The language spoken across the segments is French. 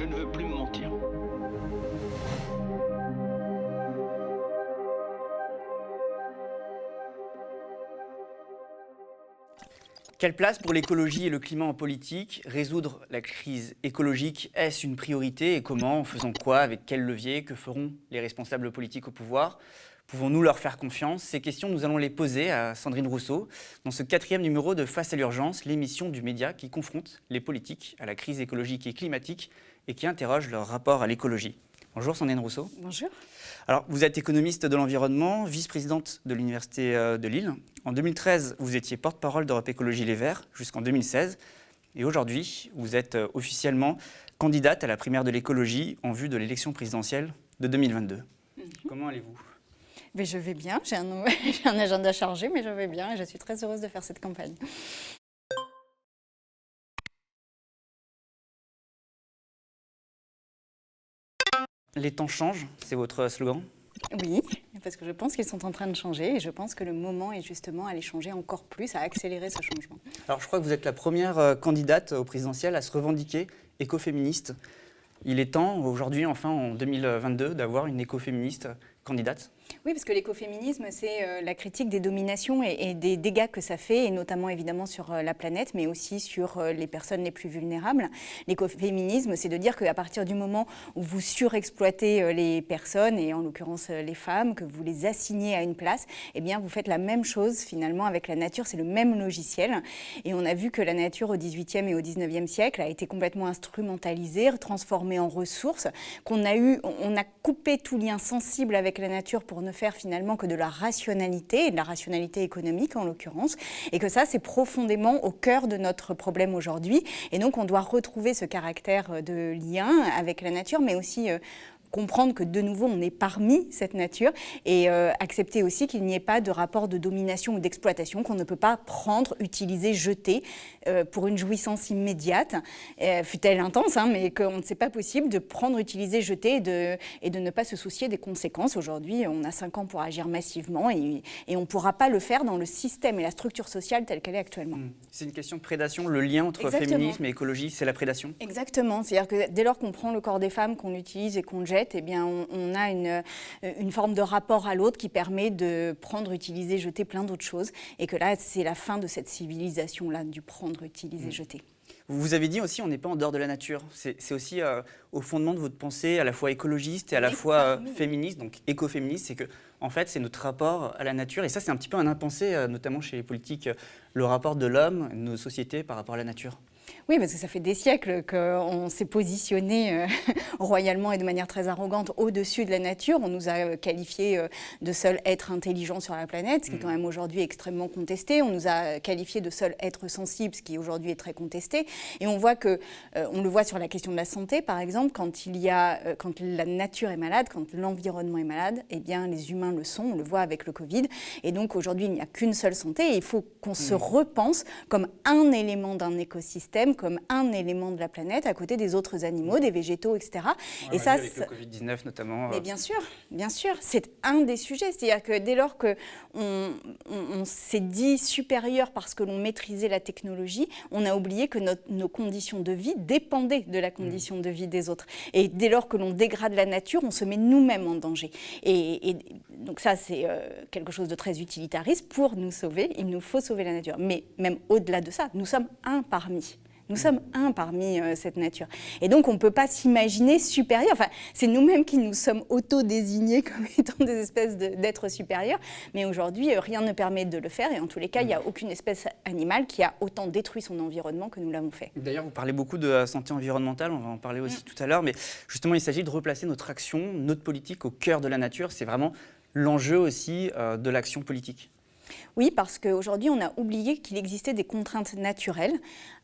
ne veux plus me mentir. Quelle place pour l'écologie et le climat en politique? Résoudre la crise écologique, est-ce une priorité? Et comment? En faisant quoi? Avec quels leviers? Que feront les responsables politiques au pouvoir? Pouvons-nous leur faire confiance? Ces questions, nous allons les poser à Sandrine Rousseau dans ce 4e numéro de Face à l'urgence, l'émission du média qui confronte les politiques à la crise écologique et climatique et qui interroge leur rapport à l'écologie. Bonjour Sandrine Rousseau. Bonjour. Alors, vous êtes économiste de l'environnement, vice-présidente de l'Université de Lille. En 2013, vous étiez porte-parole d'Europe Écologie Les Verts jusqu'en 2016. Et aujourd'hui, vous êtes officiellement candidate à la primaire de l'écologie en vue de l'élection présidentielle de 2022. Comment allez-vous ? Mais je vais bien, j'ai un agenda chargé, mais je vais bien et je suis très heureuse de faire cette campagne. Les temps changent, c'est votre slogan ? Oui, parce que je pense qu'ils sont en train de changer et je pense que le moment est justement à les changer encore plus, à accélérer ce changement. Alors je crois que vous êtes la première candidate au présidentiel à se revendiquer écoféministe. Il est temps aujourd'hui, enfin en 2022, d'avoir une écoféministe candidate. Oui, parce que l'écoféminisme, c'est la critique des dominations et des dégâts que ça fait, et notamment évidemment sur la planète, mais aussi sur les personnes les plus vulnérables. L'écoféminisme, c'est de dire qu'à partir du moment où vous surexploitez les personnes, et en l'occurrence les femmes, que vous les assignez à une place, eh bien vous faites la même chose finalement avec la nature, c'est le même logiciel. Et on a vu que la nature au XVIIIe et au XIXe siècle a été complètement instrumentalisée, transformée en ressources, on a coupé tout lien sensible avec la nature pour ne faire finalement que de la rationalité, et de la rationalité économique en l'occurrence, et que ça c'est profondément au cœur de notre problème aujourd'hui. Et donc on doit retrouver ce caractère de lien avec la nature, mais aussi comprendre que de nouveau on est parmi cette nature et accepter aussi qu'il n'y ait pas de rapport de domination ou d'exploitation, qu'on ne peut pas prendre, utiliser, jeter pour une jouissance immédiate, fut-elle intense, mais qu'on ne sait pas possible de prendre, utiliser, jeter et de ne pas se soucier des conséquences. Aujourd'hui, on a 5 ans pour agir massivement et on ne pourra pas le faire dans le système et la structure sociale telle qu'elle est actuellement. C'est une question de prédation, le lien entre Exactement. féminisme et écologie, c'est la prédation? Exactement, c'est-à-dire que dès lors qu'on prend le corps des femmes, qu'on l'utilise et qu'on le jette, eh bien, on a une forme de rapport à l'autre qui permet de prendre, utiliser, jeter plein d'autres choses. Et que là, c'est la fin de cette civilisation-là, du prendre, utiliser, jeter. Vous avez dit aussi, on n'est pas en dehors de la nature. C'est aussi au fondement de votre pensée, à la fois écologiste et à la fois féministe, donc écoféministe, c'est que, en fait, c'est notre rapport à la nature. Et ça, c'est un petit peu un impensé, notamment chez les politiques, le rapport de l'homme, de nos sociétés par rapport à la nature. Oui, parce que ça fait des siècles qu'on s'est positionné royalement et de manière très arrogante au-dessus de la nature. On nous a qualifiés de seuls êtres intelligents sur la planète, ce qui est quand même aujourd'hui extrêmement contesté. On nous a qualifiés de seuls êtres sensibles, ce qui aujourd'hui est très contesté. Et on voit que, on le voit sur la question de la santé, par exemple, quand la nature est malade, quand l'environnement est malade, eh bien les humains le sont. On le voit avec le Covid. Et donc aujourd'hui, il n'y a qu'une seule santé. Et il faut qu'on se repense comme un élément d'un écosystème, comme un élément de la planète à côté des autres animaux, des végétaux, etc. Et ça, avec le Covid-19 notamment. Mais bien sûr, c'est un des sujets. C'est-à-dire que dès lors qu'on s'est dit supérieur parce que l'on maîtrisait la technologie, on a oublié que nos conditions de vie dépendaient de la condition de vie des autres. Et dès lors que l'on dégrade la nature, on se met nous-mêmes en danger. Et donc ça, c'est quelque chose de très utilitariste. Pour nous sauver, il nous faut sauver la nature. Mais même au-delà de ça, nous sommes un parmi. Nous sommes un parmi cette nature. Et donc, on ne peut pas s'imaginer supérieur. Enfin, c'est nous-mêmes qui nous sommes auto-désignés comme étant des espèces d'êtres supérieurs. Mais aujourd'hui, rien ne permet de le faire. Et en tous les cas, il n'y a aucune espèce animale qui a autant détruit son environnement que nous l'avons fait. D'ailleurs, vous parlez beaucoup de santé environnementale. On va en parler aussi tout à l'heure. Mais justement, il s'agit de replacer notre action, notre politique au cœur de la nature. C'est vraiment l'enjeu aussi de l'action politique. Oui, parce qu'aujourd'hui, on a oublié qu'il existait des contraintes naturelles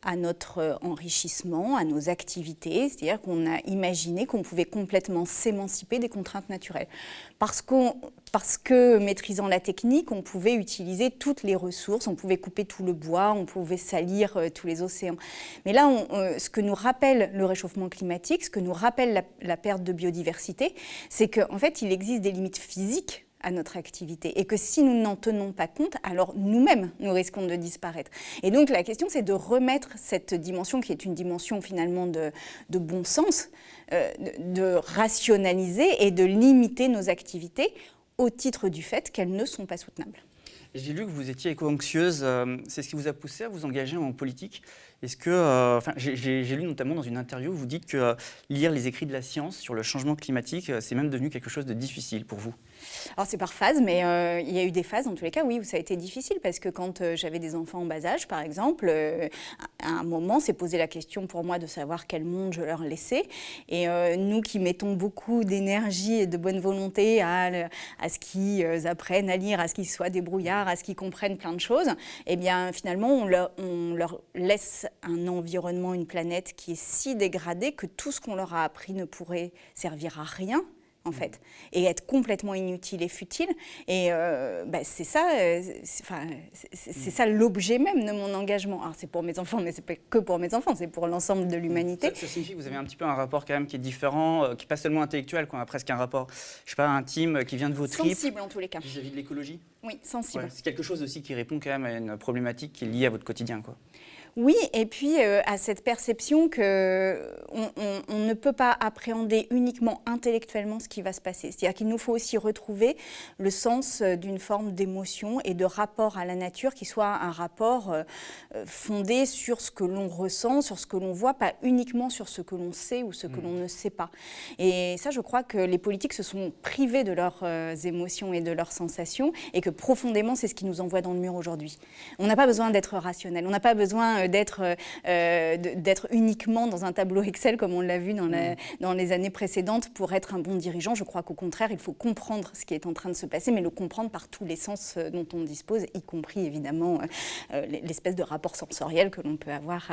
à notre enrichissement, à nos activités. C'est-à-dire qu'on a imaginé qu'on pouvait complètement s'émanciper des contraintes naturelles. Parce que maîtrisant la technique, on pouvait utiliser toutes les ressources, on pouvait couper tout le bois, on pouvait salir tous les océans. Mais là, ce que nous rappelle le réchauffement climatique, ce que nous rappelle la perte de biodiversité, c'est qu'en fait, il existe des limites physiques à notre activité et que si nous n'en tenons pas compte, alors nous-mêmes, nous risquons de disparaître. Et donc la question, c'est de remettre cette dimension qui est une dimension finalement de bon sens, de rationaliser et de limiter nos activités au titre du fait qu'elles ne sont pas soutenables. J'ai lu que vous étiez éco-anxieuse. C'est ce qui vous a poussé à vous engager en politique. Est-ce que, j'ai lu notamment dans une interview, vous dites que lire les écrits de la science sur le changement climatique, c'est même devenu quelque chose de difficile pour vous. Alors c'est par phase, mais il y a eu des phases, en tous les cas, oui, où ça a été difficile, parce que quand j'avais des enfants en bas âge, par exemple, à un moment, s'est posé la question pour moi de savoir quel monde je leur laissais. Et nous qui mettons beaucoup d'énergie et de bonne volonté à ce qu'ils apprennent à lire, à ce qu'ils soient débrouillards, à ce qu'ils comprennent plein de choses, eh bien finalement, on leur laisse un environnement, une planète qui est si dégradée que tout ce qu'on leur a appris ne pourrait servir à rien, en fait, et être complètement inutile et futile. Et c'est ça, c'est ça l'objet même de mon engagement. Alors c'est pour mes enfants, mais c'est pas que pour mes enfants, c'est pour l'ensemble de l'humanité. Ça signifie que vous avez un petit peu un rapport quand même qui est différent, qui n'est pas seulement intellectuel, quoi, presque un rapport, je sais pas, intime, qui vient de vos tripes. Sensible en tous les cas. Vis-à-vis de l'écologie. Oui, sensible. Ouais, c'est quelque chose aussi qui répond quand même à une problématique qui est liée à votre quotidien, quoi. Oui, et puis à cette perception qu'on ne peut pas appréhender uniquement intellectuellement ce qui va se passer. C'est-à-dire qu'il nous faut aussi retrouver le sens d'une forme d'émotion et de rapport à la nature qui soit un rapport fondé sur ce que l'on ressent, sur ce que l'on voit, pas uniquement sur ce que l'on sait ou ce que l'on ne sait pas. Et ça, je crois que les politiques se sont privés de leurs émotions et de leurs sensations et que profondément, c'est ce qui nous envoie dans le mur aujourd'hui. On n'a pas besoin d'être rationnel, on n'a pas besoin d'être uniquement dans un tableau Excel comme on l'a vu dans les années précédentes pour être un bon dirigeant. Je crois qu'au contraire, il faut comprendre ce qui est en train de se passer, mais le comprendre par tous les sens dont on dispose, y compris évidemment l'espèce de rapport sensoriel que l'on peut avoir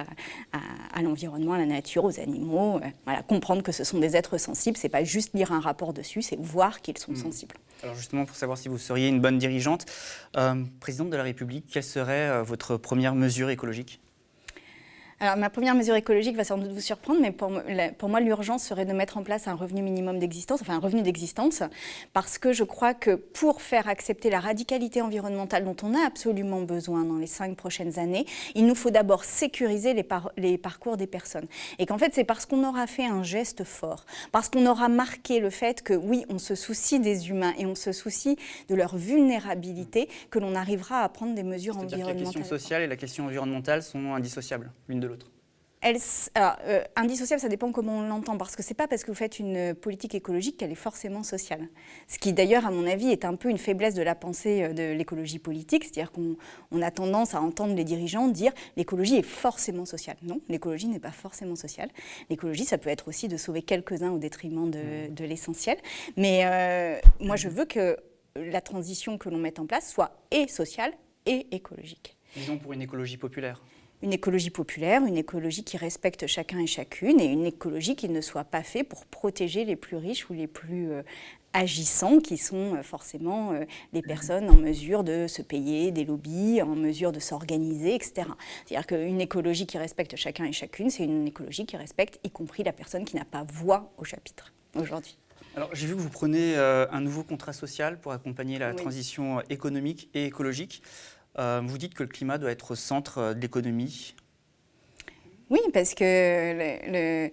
à l'environnement, à la nature, aux animaux. Voilà, comprendre que ce sont des êtres sensibles, c'est pas juste lire un rapport dessus, c'est voir qu'ils sont sensibles. Alors justement, pour savoir si vous seriez une bonne dirigeante, présidente de la République, quelle serait votre première mesure écologique ? Alors, ma première mesure écologique va sans doute vous surprendre, mais pour moi, l'urgence serait de mettre en place un revenu minimum d'existence, enfin un revenu d'existence, parce que je crois que pour faire accepter la radicalité environnementale dont on a absolument besoin dans les 5 prochaines années, il nous faut d'abord sécuriser les parcours des personnes. Et qu'en fait, c'est parce qu'on aura fait un geste fort, parce qu'on aura marqué le fait que oui, on se soucie des humains et on se soucie de leur vulnérabilité, que l'on arrivera à prendre des mesures environnementales. C'est-à-dire que la question sociale et la question environnementale sont indissociables, l'une de l'autre. Indissociable, ça dépend comment on l'entend, parce que c'est pas parce que vous faites une politique écologique qu'elle est forcément sociale. Ce qui d'ailleurs, à mon avis, est un peu une faiblesse de la pensée de l'écologie politique, c'est-à-dire qu'on a tendance à entendre les dirigeants dire l'écologie est forcément sociale. Non, l'écologie n'est pas forcément sociale. L'écologie, ça peut être aussi de sauver quelques-uns au détriment de l'essentiel. Mais moi, je veux que la transition que l'on mette en place soit et sociale et écologique. Disons pour une écologie populaire. Une écologie populaire, une écologie qui respecte chacun et chacune, et une écologie qui ne soit pas faite pour protéger les plus riches ou les plus agissants, qui sont forcément les personnes en mesure de se payer des lobbies, en mesure de s'organiser, etc. C'est-à-dire qu'une écologie qui respecte chacun et chacune, c'est une écologie qui respecte y compris la personne qui n'a pas voix au chapitre aujourd'hui. Alors, j'ai vu que vous prenez un nouveau contrat social pour accompagner la transition économique et écologique. Vous dites que le climat doit être au centre de l'économie. Oui, parce que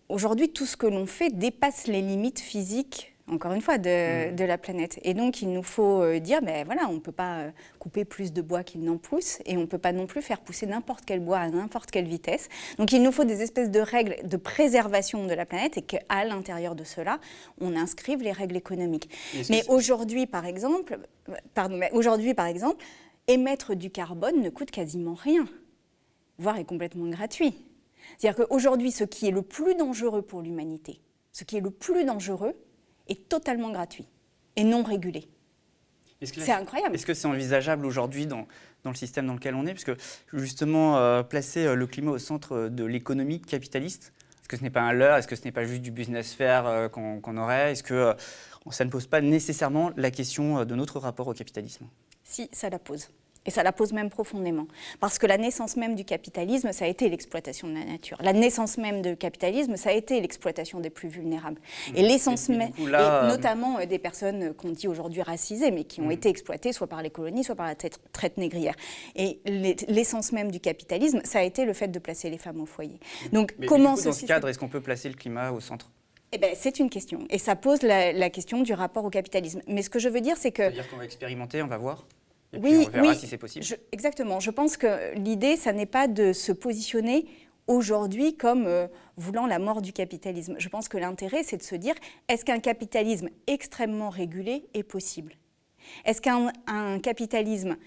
aujourd'hui, tout ce que l'on fait dépasse les limites physiques, encore une fois, de la planète. Et donc, il nous faut dire, ben voilà, on ne peut pas couper plus de bois qu'il n'en pousse, et on ne peut pas non plus faire pousser n'importe quel bois à n'importe quelle vitesse. Donc, il nous faut des espèces de règles de préservation de la planète, et qu'à l'intérieur de cela, on inscrive les règles économiques. Mais aujourd'hui, par exemple, émettre du carbone ne coûte quasiment rien, voire est complètement gratuit. C'est-à-dire qu'aujourd'hui, ce qui est le plus dangereux pour l'humanité, est totalement gratuit et non régulé. C'est incroyable. Est-ce que c'est envisageable aujourd'hui dans le système dans lequel on est? Parce que justement, placer le climat au centre de l'économie capitaliste, est-ce que ce n'est pas un leurre? Est-ce que ce n'est pas juste du business faire qu'on aurait? Est-ce que ça ne pose pas nécessairement la question de notre rapport au capitalisme? Si, ça la pose. Et ça la pose même profondément. Parce que la naissance même du capitalisme, ça a été l'exploitation de la nature. La naissance même du capitalisme, ça a été l'exploitation des plus vulnérables. Et l'essence même, et notamment des personnes qu'on dit aujourd'hui racisées, mais qui ont été exploitées soit par les colonies, soit par la traite négrière. Et l'essence même du capitalisme, ça a été le fait de placer les femmes au foyer. Donc, mais comment du coup, dans ce cadre, est-ce qu'on peut placer le climat au centre ? Eh ben, c'est une question. Et ça pose la question du rapport au capitalisme. Mais ce que je veux dire, c'est que... C'est-à-dire qu'on va expérimenter, on va voir ? Et oui, puis on verra si c'est possible. Exactement. Je pense que l'idée, ça n'est pas de se positionner aujourd'hui comme voulant la mort du capitalisme. Je pense que l'intérêt, c'est de se dire, est-ce qu'un capitalisme extrêmement régulé est possible ? Est-ce qu'un capitalisme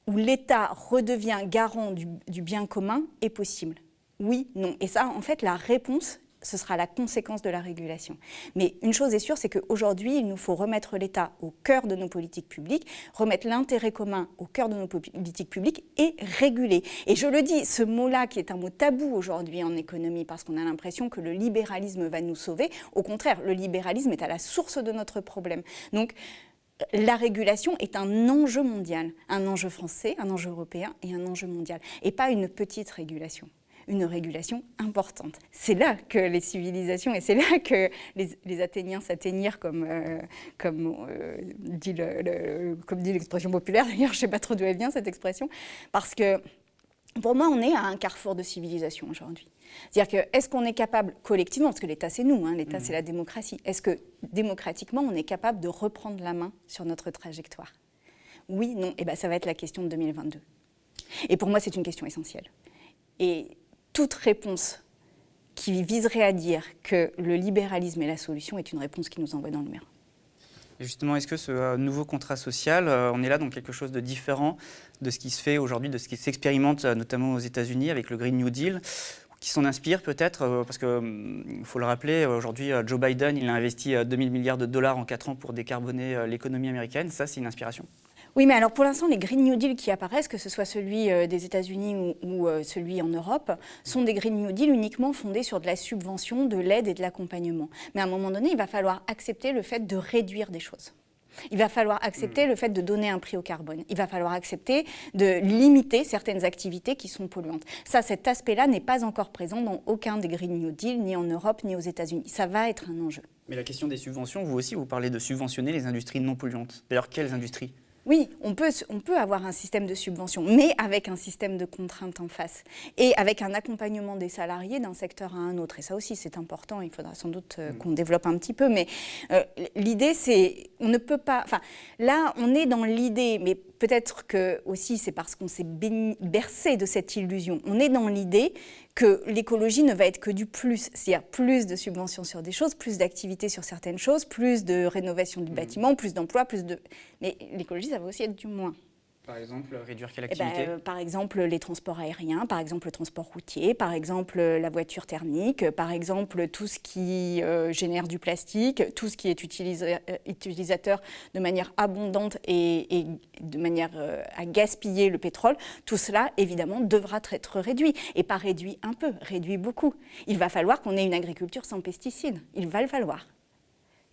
où l'État redevient garant du bien commun est possible ? Oui, non. Et ça, en fait, la réponse, ce sera la conséquence de la régulation. Mais une chose est sûre, c'est qu'aujourd'hui, il nous faut remettre l'État au cœur de nos politiques publiques, remettre l'intérêt commun au cœur de nos politiques publiques et réguler. Et je le dis, ce mot-là, qui est un mot tabou aujourd'hui en économie, parce qu'on a l'impression que le libéralisme va nous sauver, au contraire, le libéralisme est à la source de notre problème. Donc, la régulation est un enjeu mondial, un enjeu français, un enjeu européen et un enjeu mondial, et pas une petite régulation. Une régulation importante. C'est là que les civilisations, et c'est là que les Athéniens s'atteignirent, comme dit l'expression populaire, d'ailleurs je ne sais pas trop d'où elle vient cette expression, parce que pour moi on est à un carrefour de civilisation aujourd'hui. C'est-à-dire que est-ce qu'on est capable collectivement, parce que l'État c'est nous, hein, l'État c'est la démocratie, est-ce que démocratiquement on est capable de reprendre la main sur notre trajectoire ? Oui, non, et bien ça va être la question de 2022. Et pour moi c'est une question essentielle. Et toute réponse qui viserait à dire que le libéralisme est la solution est une réponse qui nous envoie dans le mur. Et justement, est-ce que ce nouveau contrat social, on est là dans quelque chose de différent de ce qui se fait aujourd'hui, de ce qui s'expérimente notamment aux États-Unis avec le Green New Deal, qui s'en inspire peut-être, parce qu'il faut le rappeler, aujourd'hui Joe Biden, il a investi 2000 milliards de dollars en 4 ans pour décarboner l'économie américaine. Ça, c'est une inspiration ? Oui, mais alors pour l'instant, les Green New Deal qui apparaissent, que ce soit celui des États-Unis ou celui en Europe, sont des Green New Deal uniquement fondés sur de la subvention, de l'aide et de l'accompagnement. Mais à un moment donné, il va falloir accepter le fait de réduire des choses. Il va falloir accepter le fait de donner un prix au carbone. Il va falloir accepter de limiter certaines activités qui sont polluantes. Ça, cet aspect-là n'est pas encore présent dans aucun des Green New Deal, ni en Europe, ni aux États-Unis. Ça va être un enjeu. Mais la question des subventions, vous aussi, vous parlez de subventionner les industries non polluantes. D'ailleurs, quelles industries ? Oui, on peut avoir un système de subvention, mais avec un système de contraintes en face et avec un accompagnement des salariés d'un secteur à un autre. Et ça aussi, c'est important. Il faudra sans doute qu'on développe un petit peu. Mais l'idée, c'est, on ne peut pas... Enfin, là, on est dans l'idée, mais peut-être que aussi, c'est parce qu'on s'est bercé de cette illusion. On est dans l'idée que l'écologie ne va être que du plus, c'est-à-dire plus de subventions sur des choses, plus d'activités sur certaines choses, plus de rénovation du bâtiment, plus d'emplois, plus de... Mais l'écologie, ça va aussi être du moins. Par exemple, réduire quelle activité ? Par exemple, les transports aériens, par exemple, le transport routier, par exemple, la voiture thermique, par exemple, tout ce qui génère du plastique, tout ce qui est utilisateur de manière abondante et de manière à gaspiller le pétrole. Tout cela, évidemment, devra être réduit. Et pas réduit un peu, réduit beaucoup. Il va falloir qu'on ait une agriculture sans pesticides. Il va le falloir.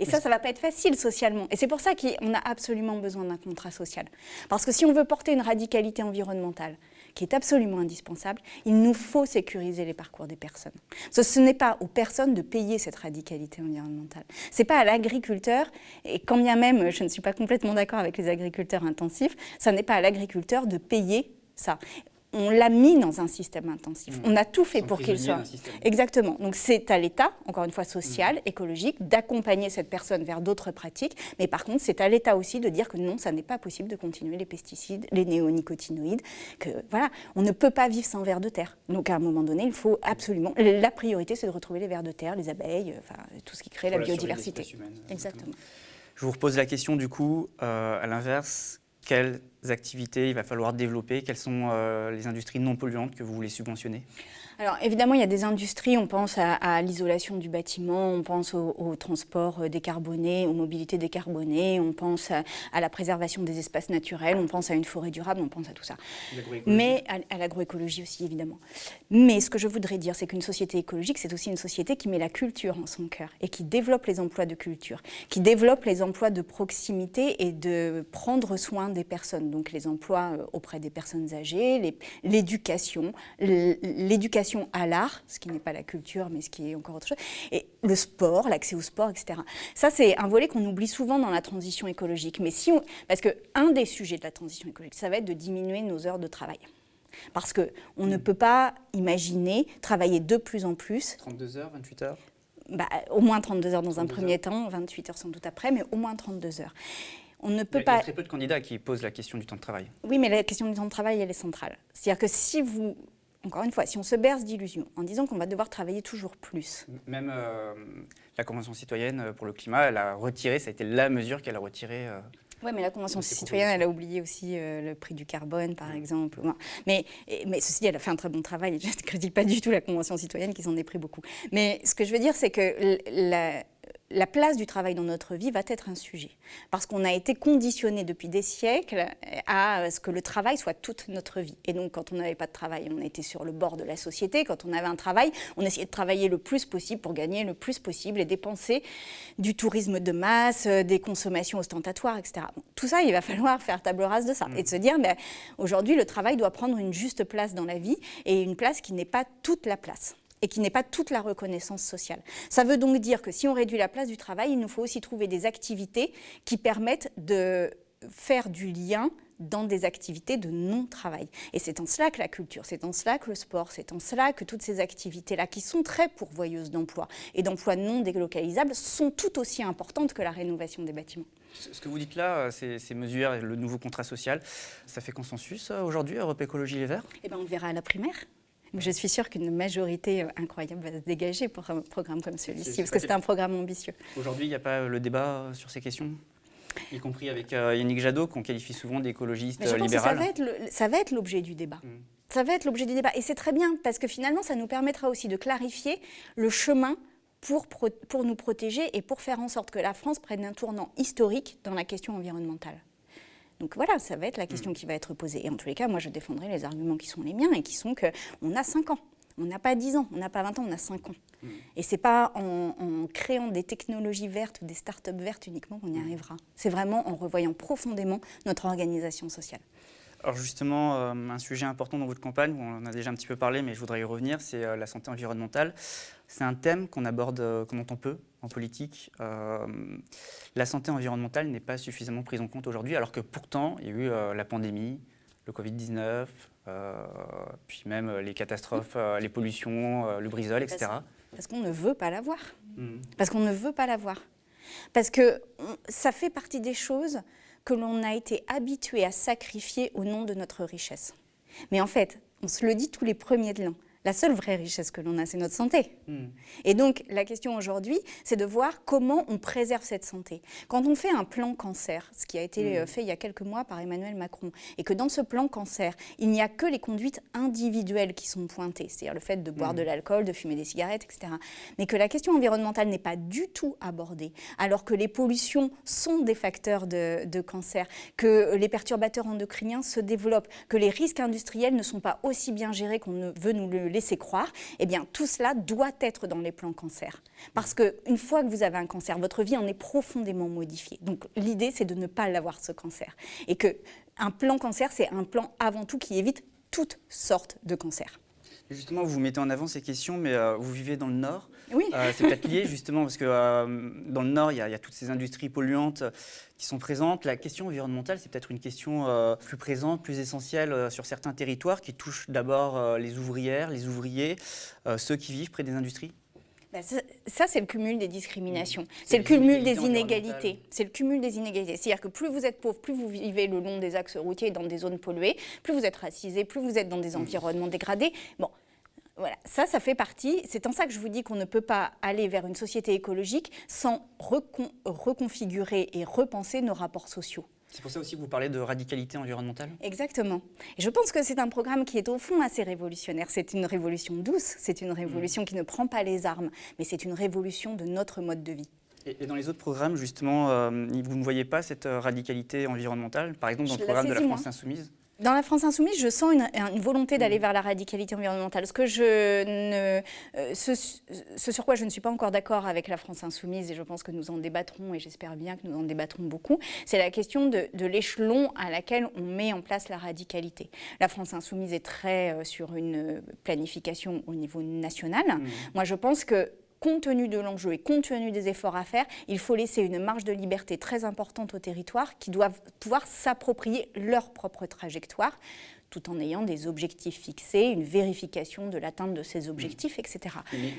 Et ça ne va pas être facile socialement. Et c'est pour ça qu'on a absolument besoin d'un contrat social. Parce que si on veut porter une radicalité environnementale, qui est absolument indispensable, il nous faut sécuriser les parcours des personnes. Parce que ce n'est pas aux personnes de payer cette radicalité environnementale. Ce n'est pas à l'agriculteur, et quand bien même je ne suis pas complètement d'accord avec les agriculteurs intensifs, ce n'est pas à l'agriculteur de payer ça. On l'a mis dans un système intensif. On a tout fait pour qu'il soit... Exactement. Donc c'est à l'État, encore une fois social, écologique, d'accompagner cette personne vers d'autres pratiques. Mais par contre, c'est à l'État aussi de dire que non, ça n'est pas possible de continuer les pesticides, les néonicotinoïdes. Que voilà, on ne peut pas vivre sans vers de terre. Donc à un moment donné, il faut absolument... La priorité, c'est de retrouver les vers de terre, les abeilles, enfin tout ce qui crée la biodiversité. Exactement. Je vous repose la question du coup, à l'inverse. Quelles activités il va falloir développer? Quelles sont les industries non polluantes que vous voulez subventionner? Alors évidemment, il y a des industries, on pense à l'isolation du bâtiment, on pense au transport décarboné, aux mobilités décarbonées, on pense à la préservation des espaces naturels, on pense à une forêt durable, on pense à tout ça. Mais à l'agroécologie aussi, évidemment. Mais ce que je voudrais dire, c'est qu'une société écologique, c'est aussi une société qui met la culture en son cœur et qui développe les emplois de culture, qui développe les emplois de proximité et de prendre soin des personnes. Donc les emplois auprès des personnes âgées, l'éducation à l'art, ce qui n'est pas la culture, mais ce qui est encore autre chose, et le sport, l'accès au sport, etc. Ça, c'est un volet qu'on oublie souvent dans la transition écologique. Mais parce qu'un des sujets de la transition écologique, ça va être de diminuer nos heures de travail. Parce qu'on ne peut pas imaginer travailler de plus en plus. 32 heures, 28 heures au moins 32 heures dans un premier temps, 28 heures sans doute après, mais au moins 32 heures. On ne peut il y a très peu de candidats qui posent la question du temps de travail. Oui, mais la question du temps de travail, elle est centrale. C'est-à-dire que si vous... Encore une fois, si on se berce d'illusions en disant qu'on va devoir travailler toujours plus. Même la Convention citoyenne pour le climat, elle a retiré, ça a été la mesure qu'elle a retirée. Oui, mais la Convention citoyenne, elle a oublié aussi le prix du carbone, par exemple. Mais ceci dit, elle a fait un très bon travail. Je ne critique pas du tout la Convention citoyenne qui s'en est pris beaucoup. Mais ce que je veux dire, c'est que la place du travail dans notre vie va être un sujet. Parce qu'on a été conditionné depuis des siècles à ce que le travail soit toute notre vie. Et donc, quand on n'avait pas de travail, on était sur le bord de la société. Quand on avait un travail, on essayait de travailler le plus possible pour gagner le plus possible et dépenser du tourisme de masse, des consommations ostentatoires, etc. Bon, tout ça, il va falloir faire table rase de ça et de se dire, aujourd'hui, le travail doit prendre une juste place dans la vie et une place qui n'est pas toute la place et qui n'est pas toute la reconnaissance sociale. Ça veut donc dire que si on réduit la place du travail, il nous faut aussi trouver des activités qui permettent de faire du lien dans des activités de non-travail. Et c'est en cela que la culture, c'est en cela que le sport, c'est en cela que toutes ces activités-là, qui sont très pourvoyeuses d'emplois et d'emplois non délocalisables, sont tout aussi importantes que la rénovation des bâtiments. Ce que vous dites là, ces mesures, le nouveau contrat social, ça fait consensus aujourd'hui, Europe Écologie Les Verts ? Eh bien, on le verra à la primaire. Je suis sûre qu'une majorité incroyable va se dégager pour un programme comme celui-ci, parce que c'est un programme ambitieux. Aujourd'hui, il n'y a pas le débat sur ces questions ? Y compris avec Yannick Jadot, qu'on qualifie souvent d'écologiste libéral. Ça va être l'objet du débat. Ça va être l'objet du débat. Et c'est très bien, parce que finalement, ça nous permettra aussi de clarifier le chemin pour nous protéger et pour faire en sorte que la France prenne un tournant historique dans la question environnementale. Donc voilà, ça va être la question qui va être posée. Et en tous les cas, moi, je défendrai les arguments qui sont les miens et qui sont qu'on a 5 ans. On n'a pas 10 ans, on n'a pas 20 ans, on a 5 ans. Et ce n'est pas en créant des technologies vertes ou des start-up vertes uniquement qu'on y arrivera. C'est vraiment en revoyant profondément notre organisation sociale. Alors justement, un sujet important dans votre campagne, on en a déjà un petit peu parlé, mais je voudrais y revenir, c'est la santé environnementale. C'est un thème qu'on aborde, qu'on entend peu en politique. La santé environnementale n'est pas suffisamment prise en compte aujourd'hui, alors que pourtant, il y a eu la pandémie, le Covid-19, puis même les catastrophes, les pollutions, le brisol, etc. Parce qu'on ne veut pas la voir. Parce qu'on ne veut pas la voir. Parce que ça fait partie des choses que l'on a été habitué à sacrifier au nom de notre richesse. Mais en fait, on se le dit tous les premiers de l'an, la seule vraie richesse que l'on a, c'est notre santé. Et donc, la question aujourd'hui, c'est de voir comment on préserve cette santé. Quand on fait un plan cancer, ce qui a été fait il y a quelques mois par Emmanuel Macron, et que dans ce plan cancer, il n'y a que les conduites individuelles qui sont pointées, c'est-à-dire le fait de boire de l'alcool, de fumer des cigarettes, etc. Mais que la question environnementale n'est pas du tout abordée, alors que les pollutions sont des facteurs de cancer, que les perturbateurs endocriniens se développent, que les risques industriels ne sont pas aussi bien gérés qu'on ne veut nous le laisser croire, eh bien tout cela doit être dans les plans cancer. Parce qu'une fois que vous avez un cancer, votre vie en est profondément modifiée. Donc l'idée, c'est de ne pas l'avoir, ce cancer. Et qu'un plan cancer, c'est un plan avant tout qui évite toutes sortes de cancers. Et justement, vous mettez en avant ces questions, mais vous vivez dans le Nord. Oui. C'est peut-être lié justement parce que dans le Nord, il y a toutes ces industries polluantes qui sont présentes. La question environnementale, c'est peut-être une question plus présente, plus essentielle sur certains territoires qui touchent d'abord les ouvrières, les ouvriers, ceux qui vivent près des industries. Ça, c'est le cumul des discriminations. C'est le cumul des inégalités. C'est le cumul des inégalités. C'est-à-dire que plus vous êtes pauvre, plus vous vivez le long des axes routiers dans des zones polluées, plus vous êtes racisé, plus vous êtes dans des environnements dégradés. Bon, voilà, ça fait partie. C'est en ça que je vous dis qu'on ne peut pas aller vers une société écologique sans reconfigurer et repenser nos rapports sociaux. C'est pour ça aussi que vous parlez de radicalité environnementale? Exactement. Et je pense que c'est un programme qui est au fond assez révolutionnaire. C'est une révolution douce, c'est une révolution qui ne prend pas les armes, mais c'est une révolution de notre mode de vie. Et dans les autres programmes, justement, vous ne voyez pas cette radicalité environnementale? Par exemple, dans le programme de la France Insoumise? Dans la France Insoumise, je sens une volonté d'aller vers la radicalité environnementale. Ce sur quoi je ne suis pas encore d'accord avec la France Insoumise, et je pense que nous en débattrons, et j'espère bien que nous en débattrons beaucoup, c'est la question de l'échelon à laquelle on met en place la radicalité. La France Insoumise est très sur une planification au niveau national. Moi, je pense que compte tenu de l'enjeu et compte tenu des efforts à faire, il faut laisser une marge de liberté très importante aux territoires qui doivent pouvoir s'approprier leur propre trajectoire, tout en ayant des objectifs fixés, une vérification de l'atteinte de ces objectifs, etc.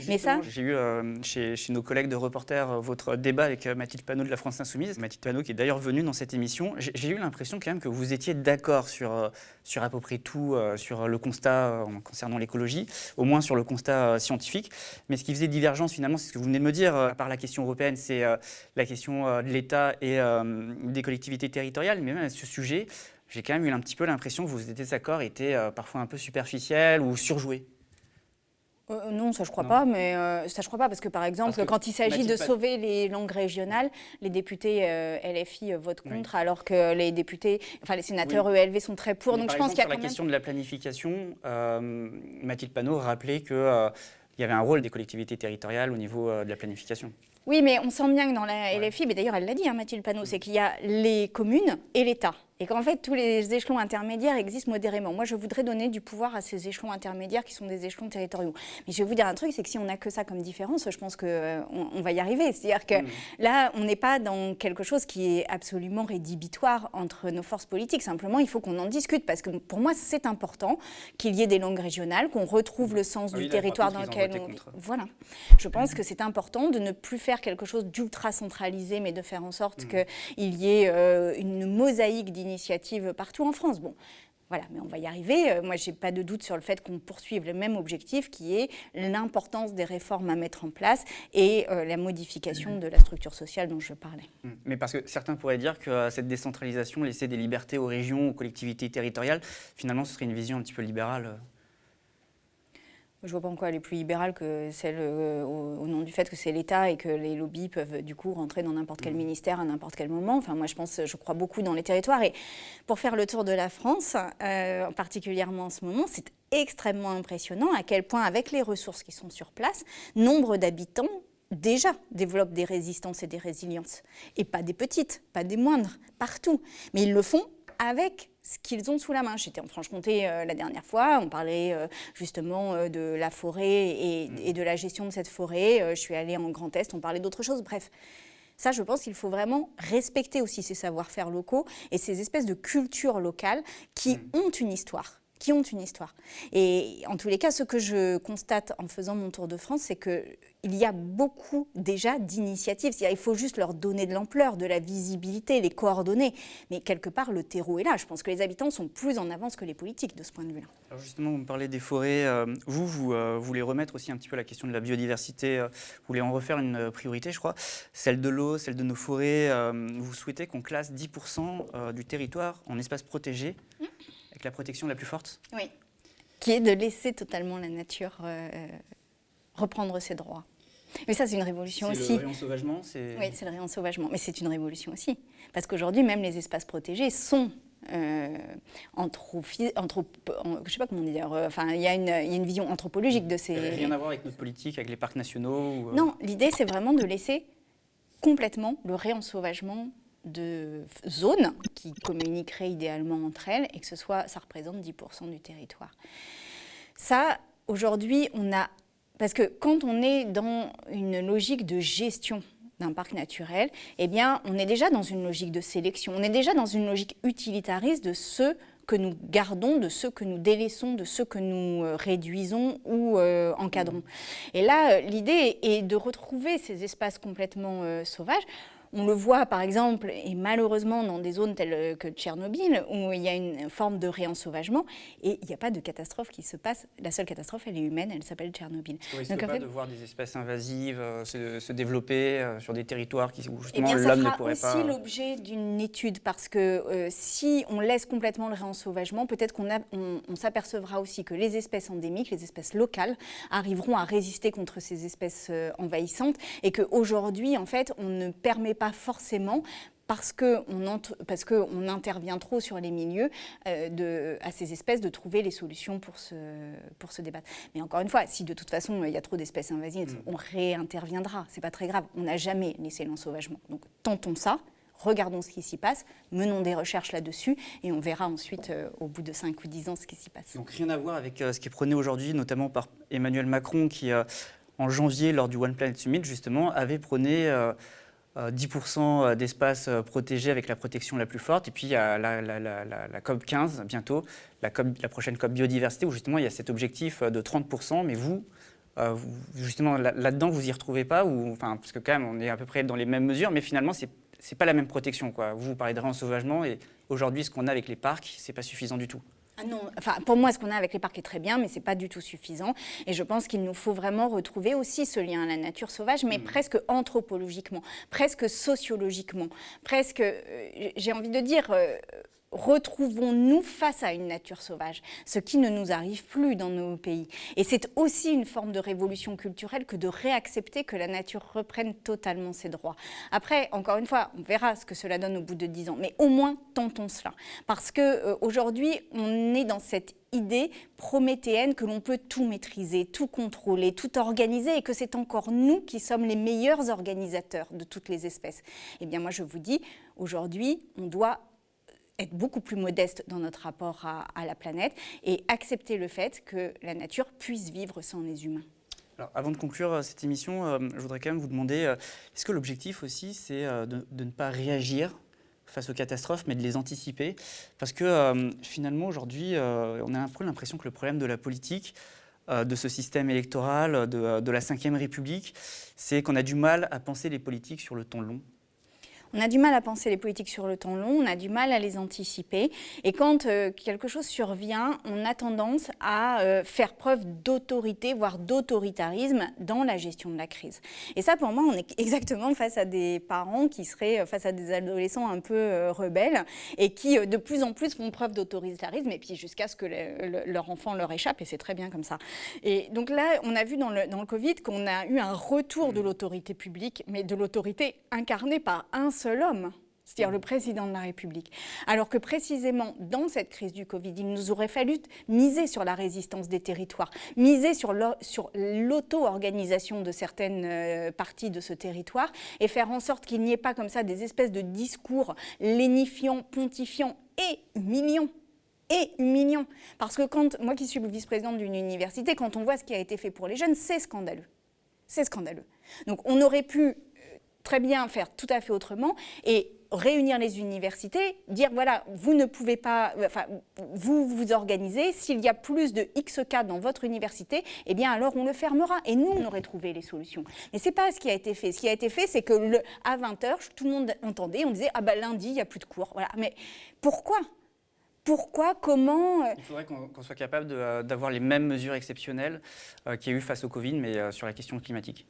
Mais ça, j'ai eu chez nos collègues de reporters votre débat avec Mathilde Panot de la France Insoumise, Mathilde Panot qui est d'ailleurs venue dans cette émission. J'ai eu l'impression quand même que vous étiez d'accord sur à peu près tout, sur le constat concernant l'écologie, au moins sur le constat scientifique. Mais ce qui faisait divergence finalement, c'est ce que vous venez de me dire, à part la question européenne, c'est la question de l'État et des collectivités territoriales, mais même à ce sujet, j'ai quand même eu un petit peu l'impression que vos désaccords étaient parfois un peu superficiels ou surjoués. Non, ça je crois pas, mais ça je crois pas parce que par exemple, quand il s'agit de sauver les langues régionales, les députés LFI votent contre, alors que les députés, enfin les sénateurs ELV sont très pour. Mais donc je pense qu'il y a sur la question de la planification, Mathilde Panot rappelait que il y avait un rôle des collectivités territoriales au niveau de la planification. Oui, mais on sent bien que dans la LFI, mais d'ailleurs elle l'a dit, Mathilde Panot, c'est qu'il y a les communes et l'État. Et qu'en fait, tous les échelons intermédiaires existent modérément. Moi, je voudrais donner du pouvoir à ces échelons intermédiaires qui sont des échelons territoriaux. Mais je vais vous dire un truc, c'est que si on n'a que ça comme différence, je pense qu'on va y arriver. C'est-à-dire que là, on n'est pas dans quelque chose qui est absolument rédhibitoire entre nos forces politiques. Simplement, il faut qu'on en discute. Parce que pour moi, c'est important qu'il y ait des langues régionales, qu'on retrouve le sens du territoire dans lequel on vit. Voilà. Je pense que c'est important de ne plus faire quelque chose d'ultra centralisé, mais de faire en sorte qu'il y ait une mosaïque d'initiatives partout en France. Bon, voilà, mais on va y arriver. Moi, je n'ai pas de doute sur le fait qu'on poursuive le même objectif qui est l'importance des réformes à mettre en place et la modification de la structure sociale dont je parlais. Mais parce que certains pourraient dire que cette décentralisation, laisser des libertés aux régions, aux collectivités territoriales, finalement, ce serait une vision un petit peu libérale. Je ne vois pas en quoi elle est plus libérale que celle au nom du fait que c'est l'État et que les lobbies peuvent du coup rentrer dans n'importe quel ministère à n'importe quel moment. Enfin, moi, je crois beaucoup dans les territoires. Et pour faire le tour de la France, particulièrement en ce moment, c'est extrêmement impressionnant à quel point, avec les ressources qui sont sur place, nombre d'habitants déjà développent des résistances et des résiliences. Et pas des petites, pas des moindres, partout. Mais ils le font avec ce qu'ils ont sous la main. J'étais en Franche-Comté la dernière fois, on parlait justement de la forêt et de la gestion de cette forêt. Je suis allée en Grand Est, on parlait d'autre chose. Bref, ça, je pense qu'il faut vraiment respecter aussi ces savoir-faire locaux et ces espèces de cultures locales qui ont une histoire. Et en tous les cas, ce que je constate en faisant mon tour de France, c'est qu'il y a beaucoup déjà d'initiatives. C'est-à-dire, il faut juste leur donner de l'ampleur, de la visibilité, les coordonner. Mais quelque part, le terreau est là. Je pense que les habitants sont plus en avance que les politiques de ce point de vue-là. Alors justement, vous me parlez des forêts. Vous voulez remettre aussi un petit peu la question de la biodiversité. Vous voulez en refaire une priorité, je crois. Celle de l'eau, celle de nos forêts. Vous souhaitez qu'on classe 10% du territoire en espace protégé avec la protection la plus forte? Oui, qui est de laisser totalement la nature reprendre ses droits. Mais ça, c'est une révolution aussi. C'est le réensauvagement Oui, c'est le réensauvagement. Mais c'est une révolution aussi. Parce qu'aujourd'hui, même les espaces protégés sont je sais pas comment dire, enfin, il y a une vision anthropologique de ces... Rien à voir avec notre politique, avec les parcs nationaux Non, l'idée, c'est vraiment de laisser complètement le réensauvagement de zones qui communiqueraient idéalement entre elles et que ça représente 10% du territoire. Ça, aujourd'hui, parce que quand on est dans une logique de gestion d'un parc naturel, eh bien, on est déjà dans une logique de sélection, on est déjà dans une logique utilitariste de ceux que nous gardons, de ceux que nous délaissons, de ceux que nous réduisons ou encadrons. Et là, l'idée est de retrouver ces espaces complètement sauvages. On le voit par exemple, et malheureusement dans des zones telles que Tchernobyl, où il y a une forme de réensauvagement, et il n'y a pas de catastrophe qui se passe. La seule catastrophe, elle est humaine, elle s'appelle Tchernobyl. Est-ce qu'on risque pas de voir des espèces invasives se développer sur des territoires où justement l'homme ne pourrait pas... Ça fera aussi l'objet d'une étude, parce que si on laisse complètement le réensauvagement, peut-être qu'on s'apercevra aussi que les espèces endémiques, les espèces locales, arriveront à résister contre ces espèces envahissantes, et qu'aujourd'hui, en fait, on ne permet pas forcément, parce qu'on intervient trop sur les milieux, à ces espèces de trouver les solutions pour se débattre. Mais encore une fois, si de toute façon il y a trop d'espèces invasives, on réinterviendra, c'est pas très grave. On n'a jamais laissé l'ensauvagement. Donc tentons ça, regardons ce qui s'y passe, menons des recherches là-dessus, et on verra ensuite, au bout de 5 ou 10 ans, ce qui s'y passe. Donc rien à voir avec ce qui est prôné aujourd'hui, notamment par Emmanuel Macron, qui en janvier, lors du One Planet Summit, justement, avait prôné 10% d'espaces protégés avec la protection la plus forte. Et puis il y a la COP 15 bientôt, la prochaine COP biodiversité, où justement il y a cet objectif de 30%. Mais vous justement, là-dedans, vous y retrouvez pas, parce que quand même, on est à peu près dans les mêmes mesures, mais finalement, c'est pas la même protection, quoi. Vous parlez de réensauvagement, et aujourd'hui, ce qu'on a avec les parcs, c'est pas suffisant du tout. Ah non, pour moi, ce qu'on a avec les parcs est très bien, mais ce n'est pas du tout suffisant. Et je pense qu'il nous faut vraiment retrouver aussi ce lien à la nature sauvage, mais presque anthropologiquement, presque sociologiquement, presque, j'ai envie de dire... retrouvons-nous face à une nature sauvage, ce qui ne nous arrive plus dans nos pays. Et c'est aussi une forme de révolution culturelle que de réaccepter que la nature reprenne totalement ses droits. Après, encore une fois, on verra ce que cela donne au bout de 10 ans, mais au moins tentons cela. Parce qu'aujourd'hui, on est dans cette idée prométhéenne que l'on peut tout maîtriser, tout contrôler, tout organiser, et que c'est encore nous qui sommes les meilleurs organisateurs de toutes les espèces. Eh bien moi je vous dis, aujourd'hui, on doit être beaucoup plus modeste dans notre rapport à la planète et accepter le fait que la nature puisse vivre sans les humains. Alors, avant de conclure cette émission, je voudrais quand même vous demander, est-ce que l'objectif aussi, c'est de ne pas réagir face aux catastrophes, mais de les anticiper? Parce que finalement, aujourd'hui, on a un peu l'impression que le problème de la politique, de ce système électoral, de la Ve République, c'est qu'on a du mal à penser les politiques sur le temps long. On a du mal à penser les politiques sur le temps long, on a du mal à les anticiper. Et quand quelque chose survient, on a tendance à faire preuve d'autorité, voire d'autoritarisme dans la gestion de la crise. Et ça, pour moi, on est exactement face à des parents qui seraient face à des adolescents un peu rebelles et qui, de plus en plus, font preuve d'autoritarisme, et puis jusqu'à ce que leur enfant leur échappe, et c'est très bien comme ça. Et donc là, on a vu dans le Covid qu'on a eu un retour de l'autorité publique, mais de l'autorité incarnée par un seul homme, c'est-à-dire le président de la République. Alors que précisément dans cette crise du Covid, il nous aurait fallu miser sur la résistance des territoires, miser sur l'auto-organisation de certaines parties de ce territoire, et faire en sorte qu'il n'y ait pas comme ça des espèces de discours lénifiants, pontifiants et humiliants. Parce que moi qui suis vice-présidente d'une université, quand on voit ce qui a été fait pour les jeunes, c'est scandaleux. C'est scandaleux. Donc on aurait pu très bien faire tout à fait autrement et réunir les universités, dire voilà, vous ne pouvez pas, vous organisez, s'il y a plus de X cas dans votre université, eh bien alors on le fermera, et nous on aurait trouvé les solutions. Mais c'est pas ce qui a été fait. Ce qui a été fait, c'est que à 20h, tout le monde entendait, on disait ah bah lundi il n'y a plus de cours. Voilà. Mais pourquoi ? Comment Il faudrait qu'on soit capable d'avoir les mêmes mesures exceptionnelles qu'il y a eu face au Covid, mais sur la question climatique.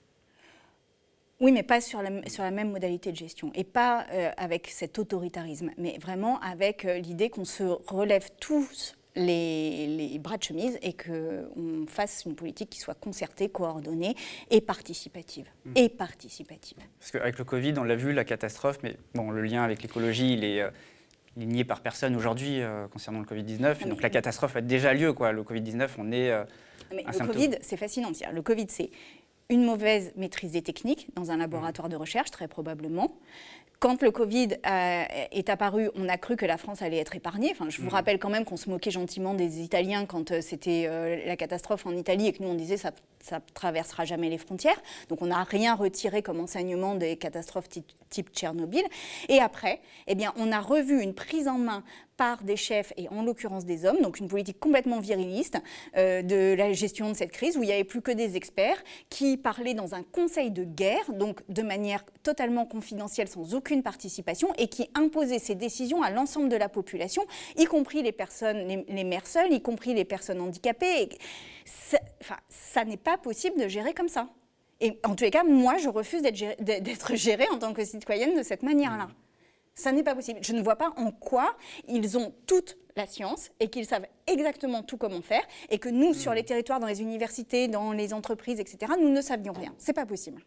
Oui, mais pas sur la même modalité de gestion, et pas avec cet autoritarisme, mais vraiment avec l'idée qu'on se relève tous les bras de chemise et qu'on fasse une politique qui soit concertée, coordonnée et participative. Parce qu'avec le Covid, on l'a vu, la catastrophe, mais bon, le lien avec l'écologie, il est nié par personne aujourd'hui concernant le Covid-19. Donc la catastrophe a déjà lieu, quoi. Le Covid-19, on est mais le Covid, c'est fascinant. Le Covid, c'est une mauvaise maîtrise des techniques dans un laboratoire de recherche, très probablement, Quand le Covid est apparu, on a cru que la France allait être épargnée. Enfin, je vous rappelle quand même qu'on se moquait gentiment des Italiens quand c'était la catastrophe en Italie et que nous on disait ça traversera jamais les frontières. Donc on n'a rien retiré comme enseignement des catastrophes type Tchernobyl. Et après, eh bien, on a revu une prise en main par des chefs, et en l'occurrence des hommes, donc une politique complètement viriliste de la gestion de cette crise, où il n'y avait plus que des experts qui parlaient dans un conseil de guerre, donc de manière totalement confidentielle, sans aucune participation, et qui imposaient ces décisions à l'ensemble de la population, y compris les personnes, les mères seules, y compris les personnes handicapées. Ça n'est pas possible de gérer comme ça. Et en tous les cas, moi, je refuse d'être gérée en tant que citoyenne de cette manière-là. Ça n'est pas possible. Je ne vois pas en quoi ils ont toute la science et qu'ils savent exactement tout comment faire et que nous, sur les territoires, dans les universités, dans les entreprises, etc., nous ne savions rien. C'est pas possible.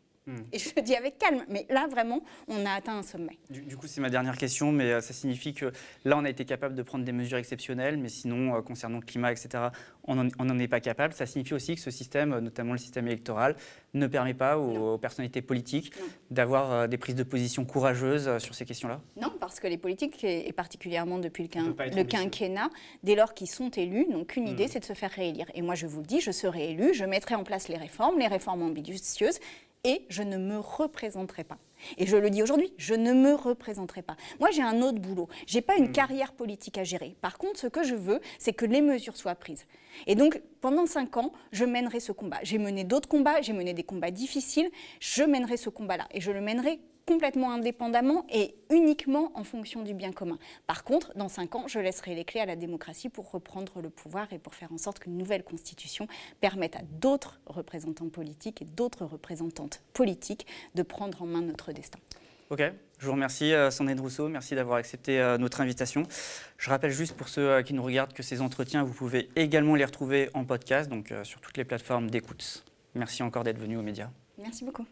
Et je le dis avec calme, mais là, vraiment, on a atteint un sommet. Du coup, c'est ma dernière question, mais ça signifie que là, on a été capable de prendre des mesures exceptionnelles, mais sinon, concernant le climat, etc., on n'en est pas capable. Ça signifie aussi que ce système, notamment le système électoral, ne permet pas aux personnalités politiques d'avoir des prises de position courageuses sur ces questions-là? Non, parce que les politiques, et particulièrement depuis le quinquennat, dès lors qu'ils sont élus, n'ont qu'une idée, c'est de se faire réélire. Et moi, je vous le dis, je serai élue, je mettrai en place les réformes ambitieuses, et je ne me représenterai pas. Et je le dis aujourd'hui, je ne me représenterai pas. Moi, j'ai un autre boulot. Je n'ai pas une carrière politique à gérer. Par contre, ce que je veux, c'est que les mesures soient prises. Et donc, pendant 5 ans, je mènerai ce combat. J'ai mené d'autres combats, j'ai mené des combats difficiles. Je mènerai ce combat-là. Et je le mènerai complètement indépendamment et uniquement en fonction du bien commun. Par contre, dans 5 ans, je laisserai les clés à la démocratie pour reprendre le pouvoir et pour faire en sorte qu'une nouvelle constitution permette à d'autres représentants politiques et d'autres représentantes politiques de prendre en main notre destin. Ok, je vous remercie Sandrine Rousseau, merci d'avoir accepté notre invitation. Je rappelle juste pour ceux qui nous regardent que ces entretiens, vous pouvez également les retrouver en podcast, donc sur toutes les plateformes d'écoute. Merci encore d'être venu aux médias. Merci beaucoup.